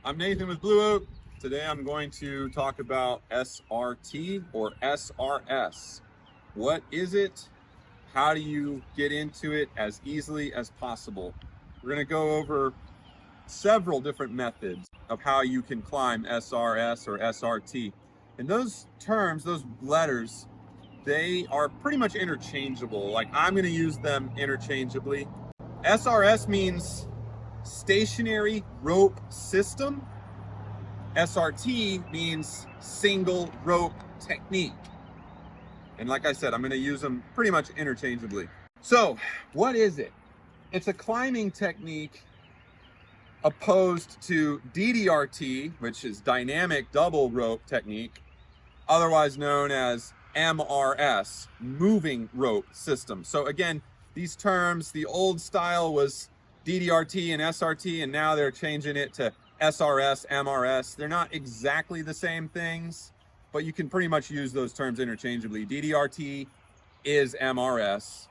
I'm Nathan with Blue Oak. Today I'm going to talk about SRT or SRS. What is it? How do you get into it as easily as possible? We're going to go over several different methods of how you can climb SRS or SRT. And those terms, those letters, they are pretty much interchangeable. Like I'm going to use them interchangeably. SRS means stationary rope system. SRT means single rope technique. And like I said, I'm going to use them pretty much interchangeably. So what is it? It's a climbing technique opposed to DDRT, which is dynamic double rope technique, otherwise known as MRS, moving rope system. So again, these terms, the old style was DDRT and SRT, and now they're changing it to SRS, MRS. They're not exactly the same things, but you can pretty much use those terms interchangeably. DDRT is MRS,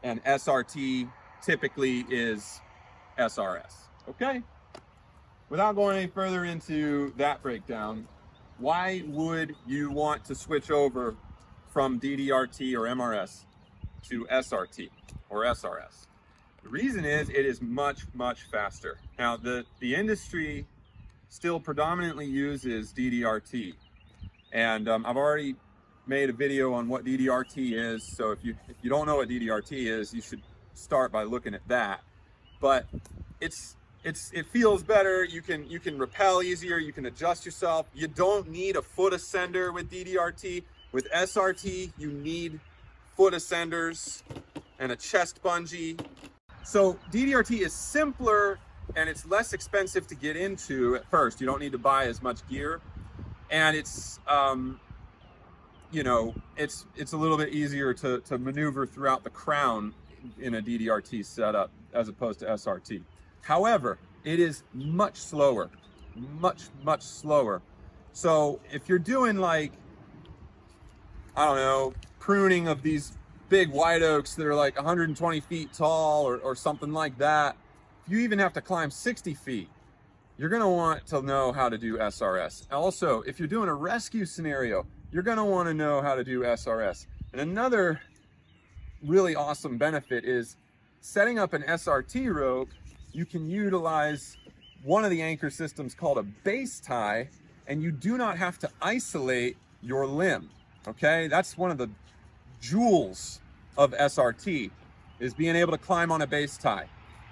and SRT typically is SRS. Okay? Without going any further into that breakdown, why would you want to switch over from DDRT or MRS to SRT or SRS? The reason is it is much, much faster. Now, the industry still predominantly uses DDRT. And I've already made a video on what DDRT is. So if you don't know what DDRT is, you should start by looking at that. But it feels better. You can rappel easier. You can adjust yourself. You don't need a foot ascender with DDRT. With SRT, you need foot ascenders and a chest bungee. So DDRT is simpler and it's less expensive to get into at first. You don't need to buy as much gear, and it's it's a little bit easier to maneuver throughout the crown in a DDRT setup as opposed to SRT. However, it is much slower, much slower. So if you're doing like, I don't know, pruning of these big white oaks that are like 120 feet tall or something like that, if you even have to climb 60 feet, you're going to want to know how to do SRS. Also, if you're doing a rescue scenario, you're going to want to know how to do SRS. And another really awesome benefit is setting up an SRT rope. You can utilize one of the anchor systems called a base tie, and you do not have to isolate your limb. Okay, that's one of the jewels of SRT, is being able to climb on a base tie.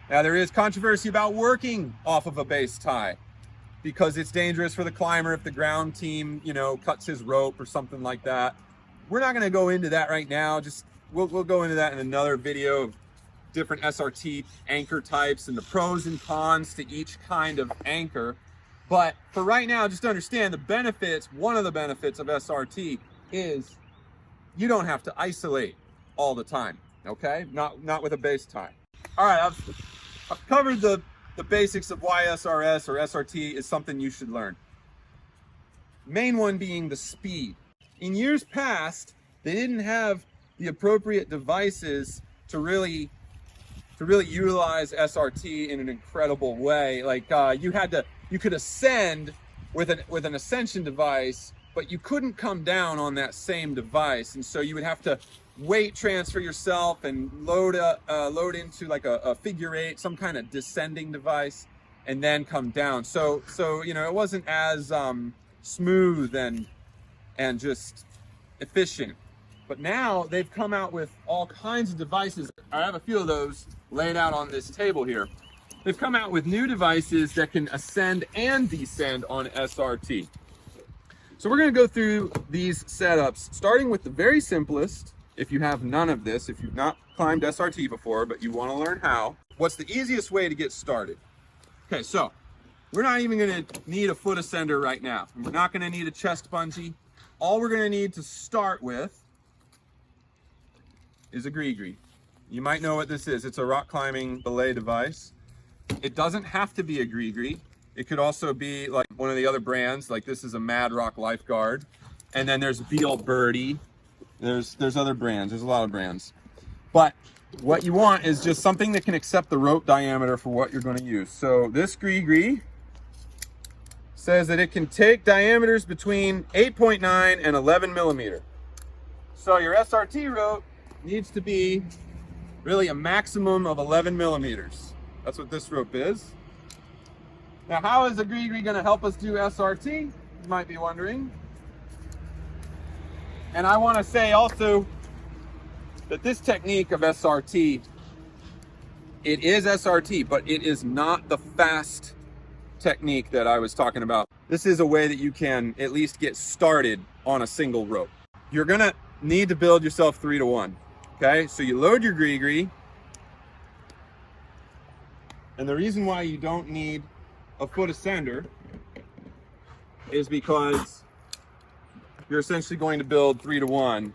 Now, there is controversy about working off of a base tie because it's dangerous for the climber if the ground team, cuts his rope or something like that. We're not going to go into that right now. We'll go into that in another video of different SRT anchor types and the pros and cons to each kind of anchor. But for right now, just understand the benefits. One of the benefits of SRT is you don't have to isolate all the time, okay? Not with a base tie. All right, I've covered the basics of why SRS or SRT is something you should learn. Main one being the speed. In years past, they didn't have the appropriate devices to really utilize SRT in an incredible way. Like you could ascend with an ascension device, but you couldn't come down on that same device, and so you would have to weight transfer yourself and load into like a figure eight, some kind of descending device, and then come down. So it wasn't as smooth and just efficient. But now they've come out with all kinds of devices. I have a few of those laid out on this table here. They've come out with new devices that can ascend and descend on SRT. So we're going to go through these setups, starting with the very simplest. If you have none of this, if you've not climbed SRT before, but you want to learn how, what's the easiest way to get started? Okay, so we're not even going to need a foot ascender right now. We're not going to need a chest bungee. All we're going to need to start with is a gree-gree. You might know what this is. It's a rock climbing belay device. It doesn't have to be a gree-gree. It could also be like one of the other brands, like this is a Mad Rock Lifeguard. And then there's Beal Birdie. There's other brands, there's a lot of brands. But what you want is just something that can accept the rope diameter for what you're going to use. So this gree-gree says that it can take diameters between 8.9 and 11 millimeter. So your SRT rope needs to be really a maximum of 11 millimeters. That's what this rope is. Now, how is the GriGri going to help us do SRT? You might be wondering. And I want to say also that this technique of SRT, it is SRT, but it is not the fast technique that I was talking about. This is a way that you can at least get started on a single rope. You're going to need to build yourself 3-to-1. Okay, so you load your GriGri, and the reason why you don't need a foot ascender is because you're essentially going to build 3-to-1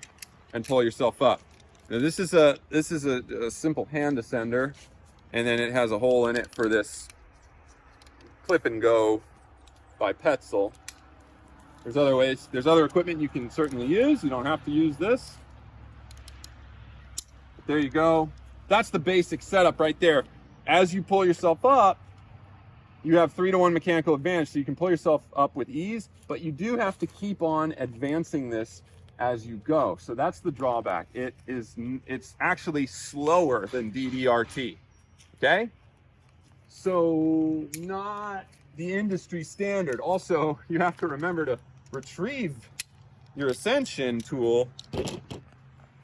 and pull yourself up. Now this is a simple hand ascender, and then it has a hole in it for this clip and go by Petzl. There's other ways. There's other equipment you can certainly use. You don't have to use this. But there you go. That's the basic setup right there. As you pull yourself up, you have 3-to-1 mechanical advantage, so you can pull yourself up with ease, but you do have to keep on advancing this as you go. So that's the drawback. It's actually slower than DDRT. Okay? So not the industry standard. Also, you have to remember to retrieve your ascension tool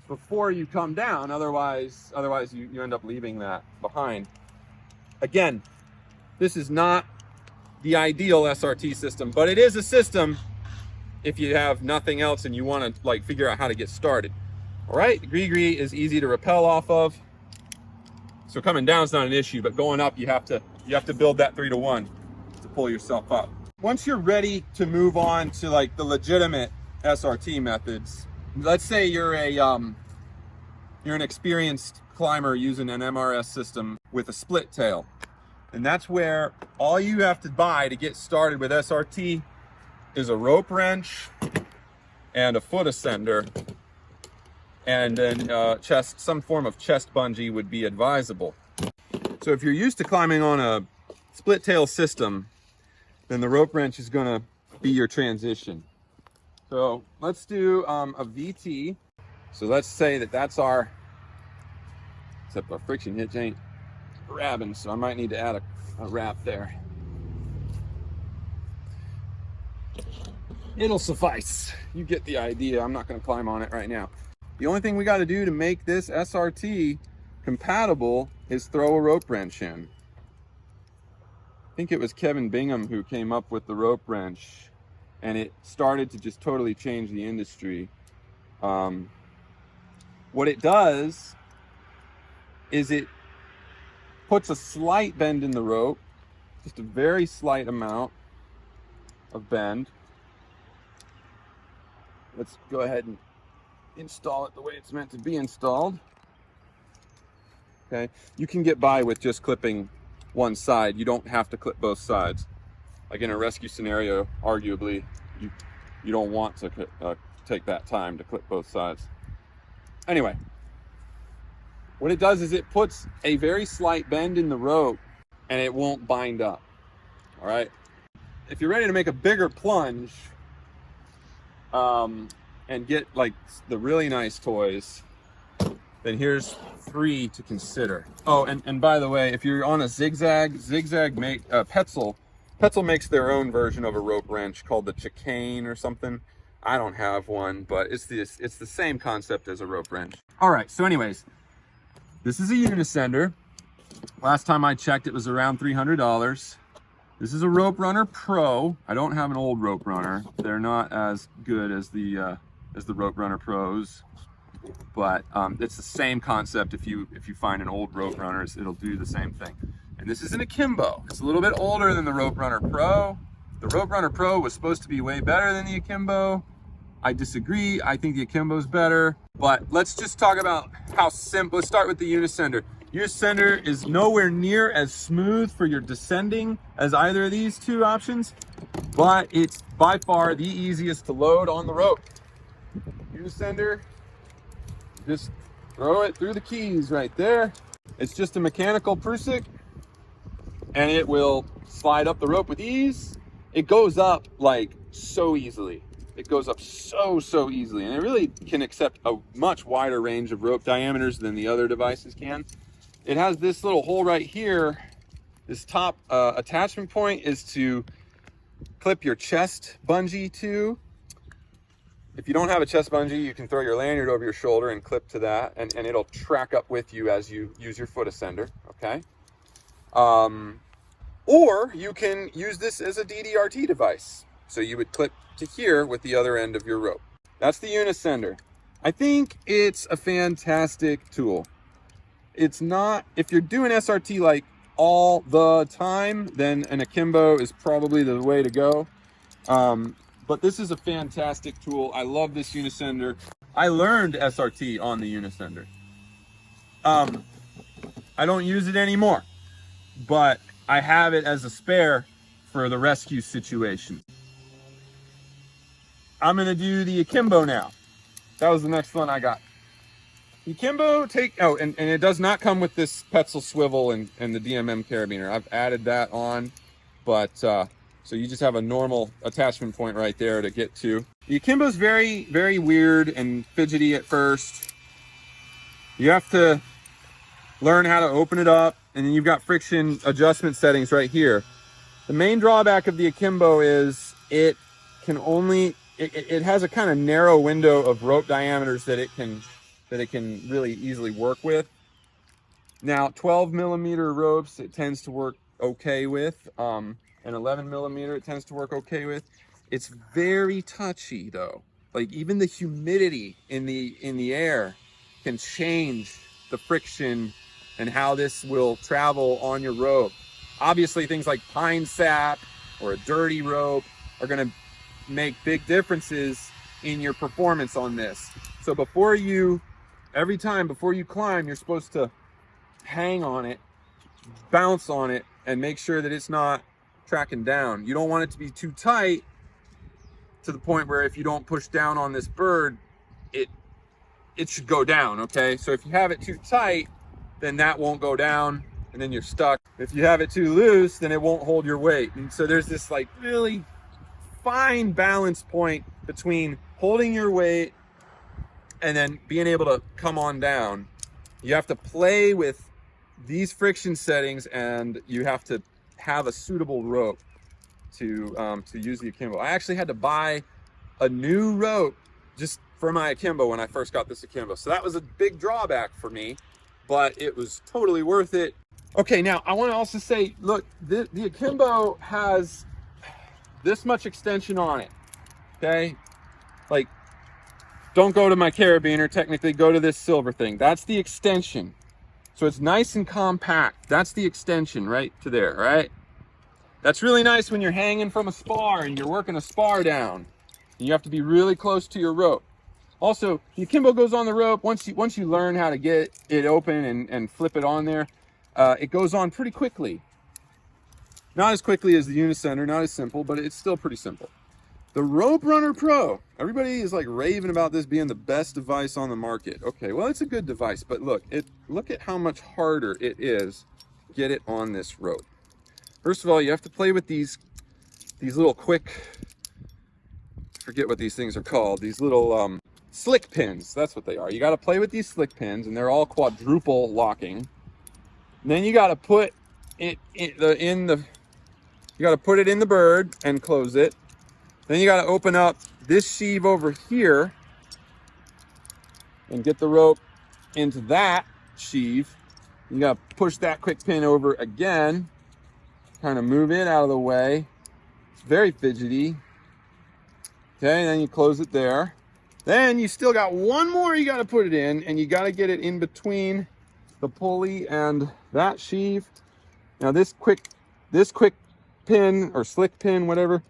before you come down. Otherwise you end up leaving that behind. Again, this is not the ideal SRT system, but it is a system if you have nothing else and you want to like figure out how to get started. All right, the GriGri is easy to rappel off of. So coming down is not an issue, but going up, you have to build that 3-to-1 to pull yourself up. Once you're ready to move on to like the legitimate SRT methods, let's say you're an experienced climber using an MRS system with a split tail. And that's where all you have to buy to get started with SRT is a rope wrench and a foot ascender, and then some form of chest bungee would be advisable. So if you're used to climbing on a split tail system, then the rope wrench is gonna be your transition. So let's do a VT. So let's say that's our, except our friction hitch ain't grabbing, so I might need to add a wrap there. It'll suffice. You get the idea. I'm not going to climb on it right now. The only thing we got to do to make this SRT compatible is throw a rope wrench in. I think it was Kevin Bingham who came up with the rope wrench, and it started to just totally change the industry. What it does is it puts a slight bend in the rope, just a very slight amount of bend. Let's go ahead and install it the way it's meant to be installed. Okay, you can get by with just clipping one side. You don't have to clip both sides. Like in a rescue scenario, arguably, you don't want to take that time to clip both sides. Anyway, what it does is it puts a very slight bend in the rope and it won't bind up. All right. If you're ready to make a bigger plunge and get like the really nice toys, then here's 3 to consider. Oh, and by the way, if you're on a Zigzag Petzl makes their own version of a rope wrench called the Chicane or something. I don't have one, but it's the same concept as a rope wrench. All right. So anyways, this is a Unisender. Last time I checked, it was around $300. This is a Rope Runner Pro. I don't have an old Rope Runner. They're not as good as the Rope Runner Pros, but it's the same concept. If you find an old Rope Runner, it'll do the same thing. And this is an Akimbo. It's a little bit older than the Rope Runner Pro. The Rope Runner Pro was supposed to be way better than the Akimbo. I disagree. I think the Akimbo's better. But let's just talk about how simple. Let's start with the Unisender. Unisender is nowhere near as smooth for your descending as either of these two options, but it's by far the easiest to load on the rope. Unisender, just throw it through the keys right there. It's just a mechanical Prusik, and it will slide up the rope with ease. it goes up like so easily. It goes up so easily, and it really can accept a much wider range of rope diameters than the other devices can. It has this little hole right here. This top attachment point is to clip your chest bungee to. If you don't have a chest bungee, you can throw your lanyard over your shoulder and clip to that, and it'll track up with you as you use your foot ascender, okay? Or you can use this as a DDRT device. So you would clip to here with the other end of your rope. That's the Unisender. I think it's a fantastic tool. It's not, if you're doing SRT like all the time, then an Akimbo is probably the way to go. But this is a fantastic tool. I love this Unisender. I learned SRT on the Unisender. I don't use it anymore, but I have it as a spare for the rescue situation. I'm gonna do the Akimbo now. That was the next one I got. The Akimbo and it does not come with this Petzl swivel and the DMM carabiner. I've added that on, but so you just have a normal attachment point right there to get to. The Akimbo is very, very weird and fidgety at first. You have to learn how to open it up, and then you've got friction adjustment settings right here. The main drawback of the Akimbo is it has a kind of narrow window of rope diameters that it can really easily work with. Now, 12 millimeter ropes it tends to work okay with. And 11 millimeter it tends to work okay with. It's very touchy though. Like even the humidity in the air can change the friction and how this will travel on your rope. Obviously things like pine sap or a dirty rope are gonna make big differences in your performance on this. So every time before you climb, you're supposed to hang on it, bounce on it, and make sure that it's not tracking down. You don't want it to be too tight to the point where if you don't push down on this bird, it should go down, okay? So if you have it too tight, then that won't go down and then you're stuck. If you have it too loose, then it won't hold your weight. And so there's this like really fine balance point between holding your weight and then being able to come on down. You have to play with these friction settings, and you have to have a suitable rope to use the Akimbo. I actually had to buy a new rope just for my Akimbo when I first got this Akimbo. So that was a big drawback for me, but it was totally worth it. Okay, now I want to also say, look, the Akimbo has this much extension on it, okay? Like, don't go to my carabiner, technically go to this silver thing. That's the extension. So it's nice and compact. That's the extension right to there, right? That's really nice when you're hanging from a spar and you're working a spar down. And you have to be really close to your rope. Also, the Akimbo goes on the rope. Once you learn how to get it open and flip it on there, it goes on pretty quickly. Not as quickly as the Unisender, not as simple, but it's still pretty simple. The Rope Runner Pro. Everybody is like raving about this being the best device on the market. Okay, well, it's a good device, but look at how much harder it is to get it on this rope. First of all, you have to play with these little quick, I forget what these things are called, these little slick pins. That's what they are. You got to play with these slick pins, and they're all quadruple locking. And then you got to put it in the bird and close it. Then you got to open up this sheave over here and get the rope into that sheave. You got to push that quick pin over again, kind of move it out of the way. It's very fidgety. Okay, and then you close it there. Then you still got one more you got to put it in, and you got to get it in between the pulley and that sheave. Now this quick pin or slick pin, whatever,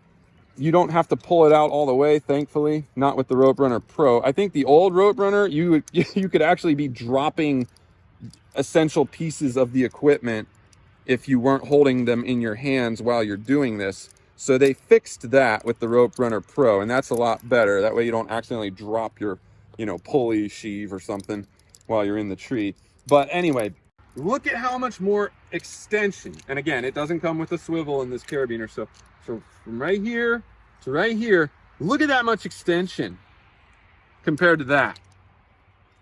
you don't have to pull it out all the way, thankfully, not with the Rope Runner Pro. I think the old Rope Runner, you could actually be dropping essential pieces of the equipment if you weren't holding them in your hands while you're doing this. So they fixed that with the Rope Runner Pro, and that's a lot better. That way you don't accidentally drop your, pulley sheave or something while you're in the tree. But anyway, Look at how much more extension. And again, it doesn't come with a swivel in this carabiner. So from right here to right here, look at that much extension compared to that.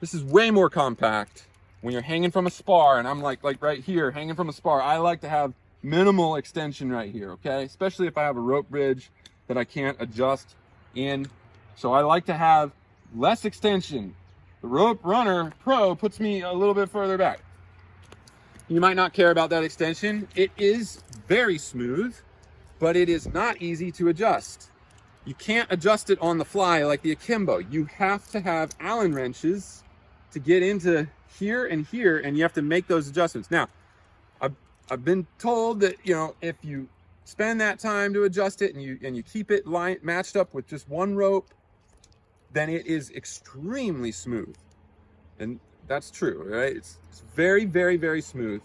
This is way more compact. When you're hanging from a spar, and I'm like right here, hanging from a spar, I like to have minimal extension right here, okay? Especially if I have a rope bridge that I can't adjust in. So I like to have less extension. The Rope Runner Pro puts me a little bit further back. You might not care about that extension. It is very smooth, but it is not easy to adjust. You can't adjust it on the fly like the Akimbo. You have to have Allen wrenches to get into here, and you have to make those adjustments. Now, I've been told that, you know, if you spend that time to adjust it and you keep it matched up with just one rope, then it is extremely smooth. And that's true, right? It's very, very, very smooth.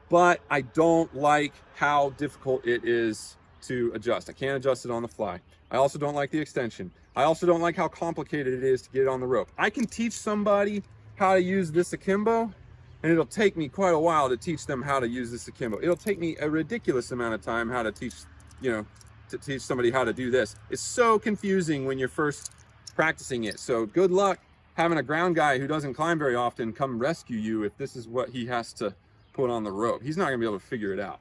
But I don't like how difficult it is to adjust. I can't adjust it on the fly. I also don't like the extension. I also don't like how complicated it is to get it on the rope. I can teach somebody how to use this Akimbo, and it'll take me quite a while to teach them how to use this Akimbo. It'll take me a ridiculous amount of time how to teach, you know, to teach somebody how to do this. It's so confusing when you're first practicing it. So good luck having a ground guy who doesn't climb very often come rescue you if this is what he has to put on the rope. He's not gonna be able to figure it out,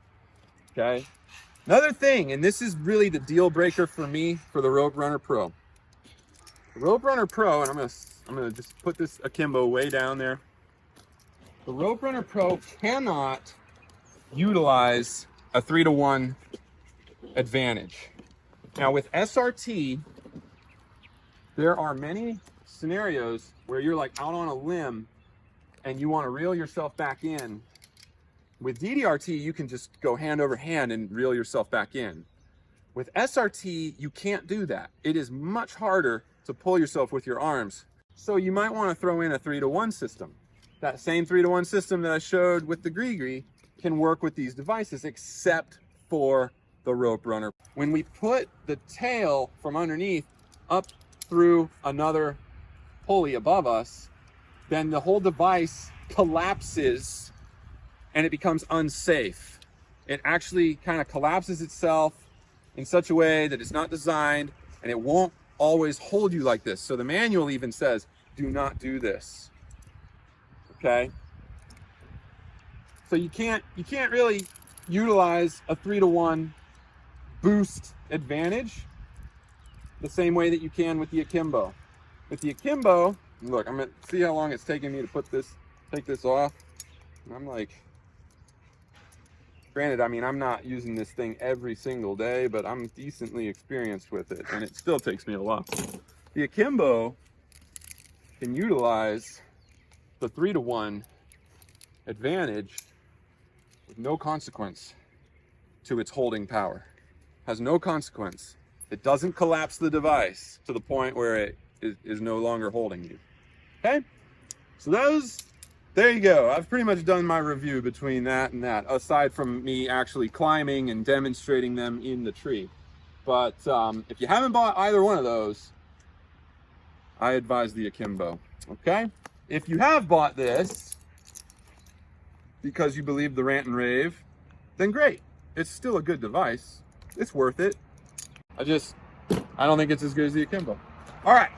okay? Another thing, and this is really the deal breaker for me for the Rope Runner Pro. The Rope Runner Pro, and I'm gonna just put this Akimbo way down there. The Rope Runner Pro cannot utilize a 3-to-1 advantage. Now with SRT, there are many scenarios where you're like out on a limb and you want to reel yourself back in. With DDRT, you can just go hand over hand and reel yourself back in. With SRT, you can't do that. It is much harder to pull yourself with your arms. So you might want to throw in a 3-to-1 system. That same 3-to-1 system that I showed with the Gree can work with these devices, except for the Rope Runner. When we put the tail from underneath up through another pulley above us, then the whole device collapses and it becomes unsafe. It actually kind of collapses itself in such a way that it's not designed, and it won't always hold you like this. So the manual even says, do not do this, okay? So you can't really utilize a 3-to-1 boost advantage the same way that you can with the Akimbo. With the Akimbo, look, I'm gonna see how long it's taking me to take this off. And I'm like, granted, I mean, I'm not using this thing every single day, but I'm decently experienced with it, and it still takes me a while. The Akimbo can utilize the 3-to-1 advantage with no consequence to its holding power. Has no consequence. It doesn't collapse the device to the point where it is no longer holding you. Okay? So there you go. I've pretty much done my review between that and that, aside from me actually climbing and demonstrating them in the tree. But if you haven't bought either one of those, I advise the Akimbo, okay? If you have bought this because you believe the rant and rave, then great. It's still a good device. It's worth it. I don't think it's as good as the Akimbo. All right.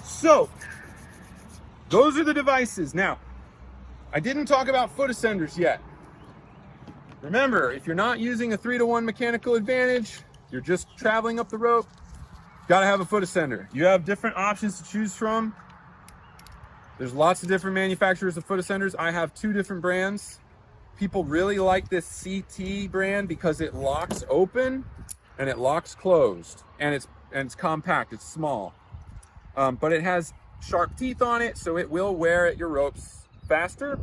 So, those are the devices. Now, I didn't talk about foot ascenders yet. Remember, if you're not using a 3-to-1 mechanical advantage, you're just traveling up the rope, gotta have a foot ascender. You have different options to choose from. There's lots of different manufacturers of foot ascenders. I have 2 different brands. People really like this CT brand because it locks open and it locks closed, and it's compact, it's small. But it has sharp teeth on it, so it will wear at your ropes faster.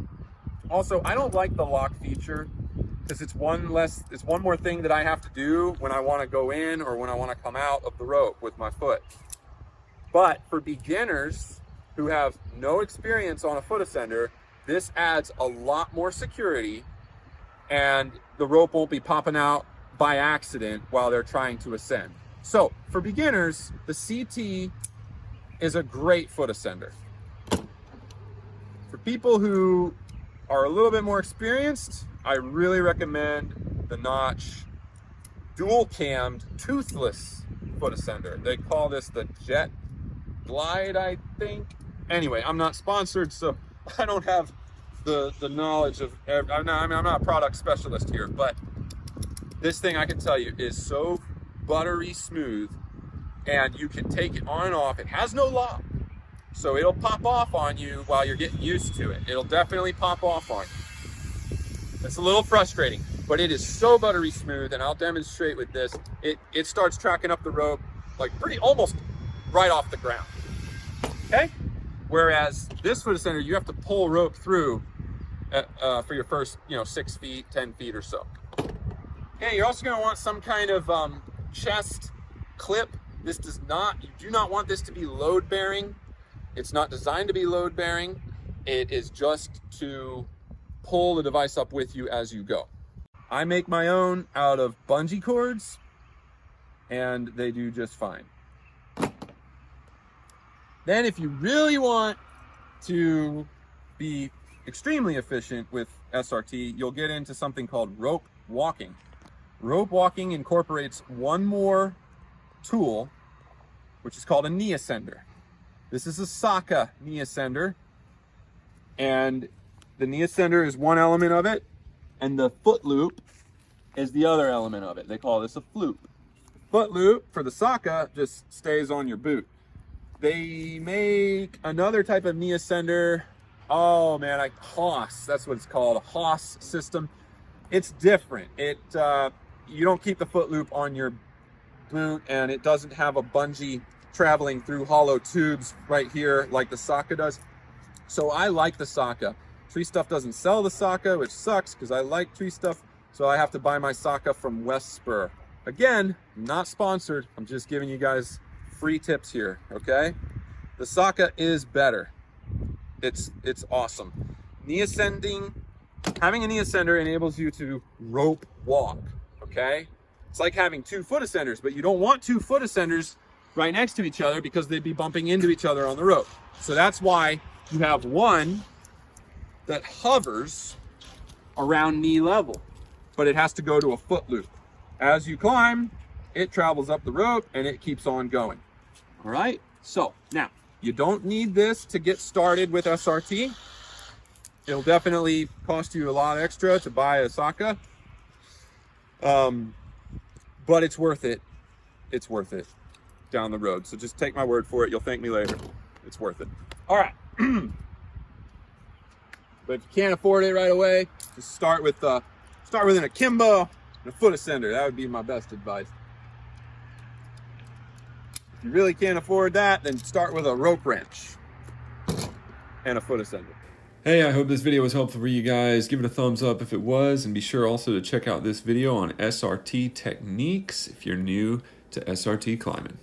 Also, I don't like the lock feature because it's one more thing that I have to do when I want to go in or when I want to come out of the rope with my foot. But for beginners who have no experience on a foot ascender, this adds a lot more security, and the rope won't be popping out by accident while they're trying to ascend. So for beginners, the CT is a great foot ascender. For people who are a little bit more experienced, I really recommend the Notch dual cammed toothless foot ascender. They call this the Jet Glide, I think. Anyway, I'm not sponsored, so I don't have the knowledge of, I'm not a product specialist here, but this thing I can tell you is so buttery smooth, and you can take it on and off. It has no lock, so it'll pop off on you while you're getting used to it. It'll definitely pop off on you. It's a little frustrating, but it is so buttery smooth, and I'll demonstrate with this. It starts tracking up the rope like almost right off the ground, okay? Whereas this foot ascender, you have to pull rope through for your first, 6 feet, 10 feet or so. Okay, you're also gonna want some kind of chest clip. You do not want this to be load bearing. It's not designed to be load bearing. It is just to pull the device up with you as you go. I make my own out of bungee cords, and they do just fine. Then if you really want to be extremely efficient with SRT, you'll get into something called rope walking. Rope walking incorporates one more tool, which is called a knee ascender. This is a Saka knee ascender, and the knee ascender is one element of it, and the foot loop is the other element of it. They call this a floop. Foot loop for the Saka just stays on your boot. They make another type of knee ascender. Oh man, Haas, that's what it's called, a Haas system. It's different. You don't keep the foot loop on your boot, and it doesn't have a bungee traveling through hollow tubes right here like the Saka does. So I like the Saka. Tree Stuff doesn't sell the Saka, which sucks because I like Tree Stuff. So I have to buy my Saka from West Spur. Again, not sponsored. I'm just giving you guys free tips here, okay? The Saka is better. It's awesome. Knee ascending, having a knee ascender enables you to rope walk, okay? It's like having 2 foot ascenders, but you don't want 2 foot ascenders right next to each other because they'd be bumping into each other on the rope. So that's why you have one that hovers around knee level, but it has to go to a foot loop. As you climb, it travels up the rope and it keeps on going. All right, so now you don't need this to get started with SRT. It'll definitely cost you a lot extra to buy a Saka, but it's worth it. It's worth it down the road. So just take my word for it. You'll thank me later. It's worth it. All right. But if you can't afford it right away, just start with an akimbo and a foot ascender. That would be my best advice. If you really can't afford that, then start with a rope wrench and a foot ascender. Hey, I hope this video was helpful for you guys. Give it a thumbs up if it was, and be sure also to check out this video on SRT techniques if you're new to SRT climbing.